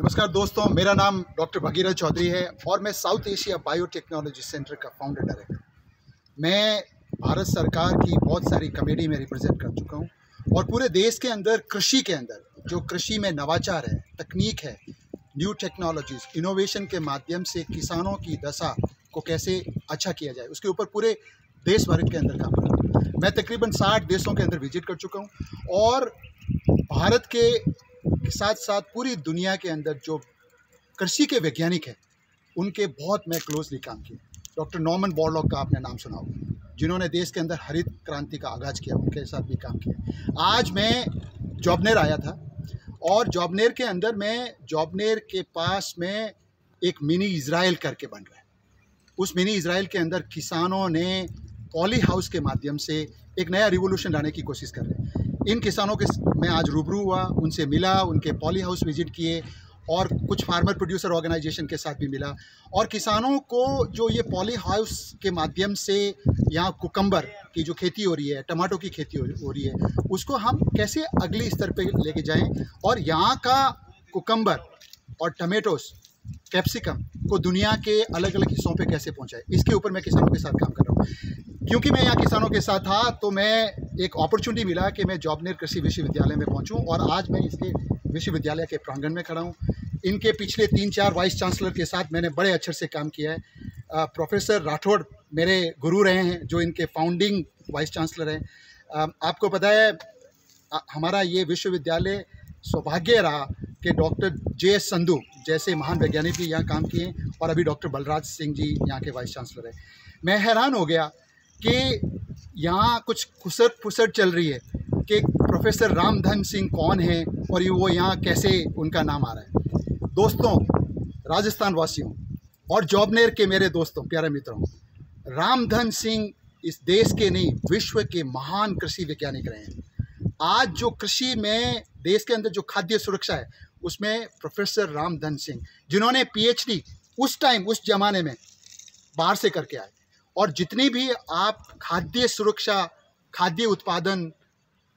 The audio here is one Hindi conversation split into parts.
नमस्कार दोस्तों, मेरा नाम डॉक्टर भगीरथ चौधरी है और मैं साउथ एशिया बायोटेक्नोलॉजी सेंटर का फाउंडर डायरेक्टर। मैं भारत सरकार की बहुत सारी कमेटी में रिप्रेजेंट कर चुका हूं और पूरे देश के अंदर कृषि के अंदर जो कृषि में नवाचार है, तकनीक है, न्यू टेक्नोलॉजीज, इनोवेशन के माध्यम से किसानों की दशा को कैसे अच्छा किया जाए, उसके ऊपर पूरे देश भर के अंदर काम कर रहा हूँ। मैं तकरीबन 60 देशों के अंदर विजिट कर चुका हूँ और भारत के साथ साथ पूरी दुनिया के अंदर जो कृषि के वैज्ञानिक हैं उनके बहुत मैं क्लोजली काम किया। डॉक्टर नॉर्मन बोरलॉग का आपने नाम सुना होगा, जिन्होंने देश के अंदर हरित क्रांति का आगाज किया, उनके साथ भी काम किया। आज मैं जॉबनेर आया था और जॉबनेर के अंदर जॉबनेर के पास में एक मिनी इज़राइल करके बन रहा है। उस मिनी इज़राइल के अंदर किसानों ने पॉली हाउस के माध्यम से एक नया रिवोल्यूशन लाने की कोशिश कर रहे हैं। इन किसानों के मैं आज रूबरू हुआ, उनसे मिला, उनके पॉली हाउस विजिट किए और कुछ फार्मर प्रोड्यूसर ऑर्गेनाइजेशन के साथ भी मिला और किसानों को जो ये पॉली हाउस के माध्यम से यहाँ कुकम्बर की जो खेती हो रही है, टमाटो की खेती हो रही है, उसको हम कैसे अगले स्तर पे लेके जाएं और यहाँ का कुकम्बर और टमेटोस, कैप्सिकम को दुनिया के अलग अलग हिस्सों पे कैसे पहुँचाए, इसके ऊपर मैं किसानों के साथ काम कर रहा हूँ। क्योंकि मैं यहाँ किसानों के साथ था तो मैं एक अपॉर्चुनिटी मिला कि मैं जॉबनेर कृषि विश्वविद्यालय में पहुँचूँ और आज मैं इसके विश्वविद्यालय के प्रांगण में खड़ा हूँ। इनके पिछले 3-4 वाइस चांसलर के साथ मैंने बड़े अच्छे से काम किया है। प्रोफेसर राठौड़ मेरे गुरु रहे हैं, जो इनके फाउंडिंग वाइस चांसलर हैं। आपको पता है हमारा ये विश्वविद्यालय सौभाग्य रहा कि डॉक्टर जे.एस. संधू जैसे महान वैज्ञानिक भी यहाँ काम किए और अभी डॉक्टर बलराज सिंह जी यहाँ के वाइस चांसलर हैं। मैं हैरान हो गया कि यहाँ कुछ खुसर फुसर चल रही है कि प्रोफेसर रामधन सिंह कौन है और वो यहाँ कैसे उनका नाम आ रहा है। दोस्तों, राजस्थान वासियों और जॉबनेर के मेरे दोस्तों, प्यारे मित्रों, रामधन सिंह इस देश के नहीं, विश्व के महान कृषि वैज्ञानिक रहे हैं। आज जो कृषि में देश के अंदर जो खाद्य सुरक्षा है उसमें प्रोफेसर रामधन सिंह, जिन्होंने पीएचडी उस टाइम उस जमाने में बाहर से करके आए, और जितनी भी आप खाद्य सुरक्षा, खाद्य उत्पादन,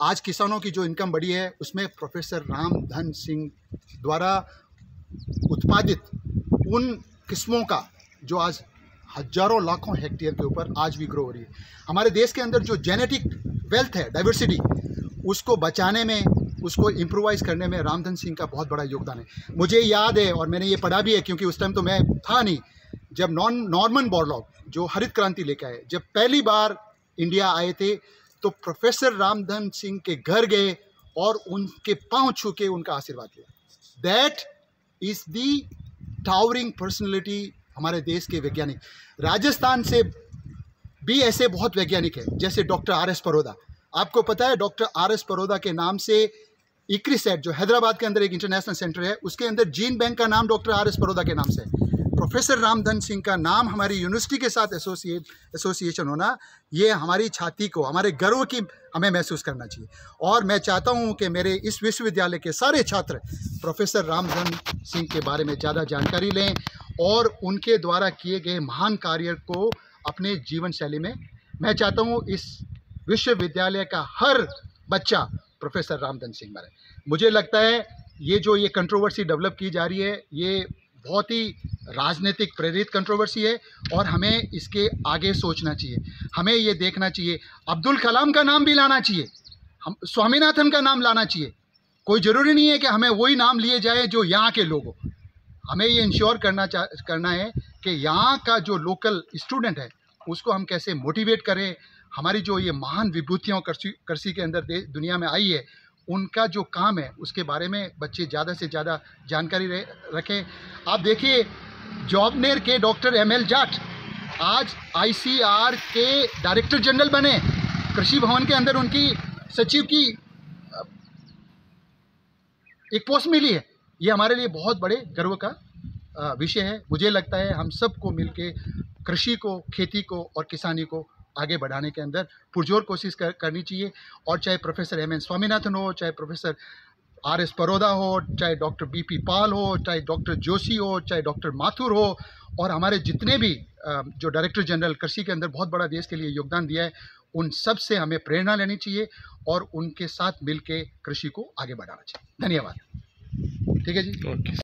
आज किसानों की जो इनकम बढ़ी है उसमें प्रोफेसर रामधन सिंह द्वारा उत्पादित उन किस्मों का जो आज हजारों लाखों हेक्टेयर के ऊपर आज भी ग्रो हो रही है। हमारे देश के अंदर जो जेनेटिक वेल्थ है, डाइवर्सिटी, उसको बचाने में, उसको इम्प्रोवाइज करने में रामधन सिंह का बहुत बड़ा योगदान है। मुझे याद है और मैंने ये पढ़ा भी है, क्योंकि उस टाइम तो मैं था नहीं, जब नॉर्मन बोरलॉग जो हरित क्रांति लेकर आए, जब पहली बार इंडिया आए थे तो प्रोफेसर रामधन सिंह के घर गए और उनके पांव छू के उनका आशीर्वाद लिया। That is the towering personality हमारे देश के वैज्ञानिक। राजस्थान से भी ऐसे बहुत वैज्ञानिक हैं, जैसे डॉक्टर आर.एस. परोदा। आपको पता है डॉक्टर आर.एस. परोदा के नाम से इक्रिसैट, जो हैदराबाद के अंदर एक इंटरनेशनल सेंटर है, उसके अंदर जीन बैंक का नाम डॉक्टर आर.एस. परोदा के नाम से है। प्रोफेसर रामधन सिंह का नाम हमारी यूनिवर्सिटी के साथ एसोसिएशन होना, ये हमारी छाती को, हमारे गर्व की हमें महसूस करना चाहिए। और मैं चाहता हूँ कि मेरे इस विश्वविद्यालय के सारे छात्र प्रोफेसर रामधन सिंह के बारे में ज़्यादा जानकारी लें और उनके द्वारा किए गए महान कार्य को अपने जीवन शैली में, मैं चाहता हूँ इस विश्वविद्यालय का हर बच्चा प्रोफेसर रामधन सिंह बने। मुझे लगता है ये कंट्रोवर्सी डेवलप की जा रही है, ये बहुत ही राजनीतिक प्रेरित कंट्रोवर्सी है और हमें इसके आगे सोचना चाहिए। हमें ये देखना चाहिए, अब्दुल कलाम का नाम भी लाना चाहिए, हम स्वामीनाथन का नाम लाना चाहिए। कोई ज़रूरी नहीं है कि हमें वही नाम लिए जाए जो यहाँ के लोग हो। हमें ये इंश्योर करना है कि यहाँ का जो लोकल स्टूडेंट है उसको हम कैसे मोटिवेट करें। हमारी जो ये महान विभूतियों कृषि के अंदर दुनिया में आई है, उनका जो काम है उसके बारे में बच्चे ज़्यादा से ज़्यादा जानकारी रखें। आप देखिए जॉबनेर के डॉक्टर एम.एल. जाट आज आईसीआर के डायरेक्टर जनरल बने। कृषि भवन के अंदर उनकी सचिव की एक पोस्ट मिली है। ये हमारे लिए बहुत बड़े गर्व का विषय है। मुझे लगता है हम सबको मिलके कृषि को, खेती को और किसानी को आगे बढ़ाने के अंदर पुरजोर कोशिश करनी चाहिए। और चाहे प्रोफेसर एम.एन. स्वामीनाथन हो, चाहे प्रोफेसर आर.एस. परोदा हो, चाहे डॉक्टर बी.पी. पाल हो, चाहे डॉक्टर जोशी हो, चाहे डॉक्टर माथुर हो, और हमारे जितने भी जो डायरेक्टर जनरल कृषि के अंदर बहुत बड़ा देश के लिए योगदान दिया है, उन सब से हमें प्रेरणा लेनी चाहिए और उनके साथ मिल के कृषि को आगे बढ़ाना चाहिए। धन्यवाद। ठीक है जी।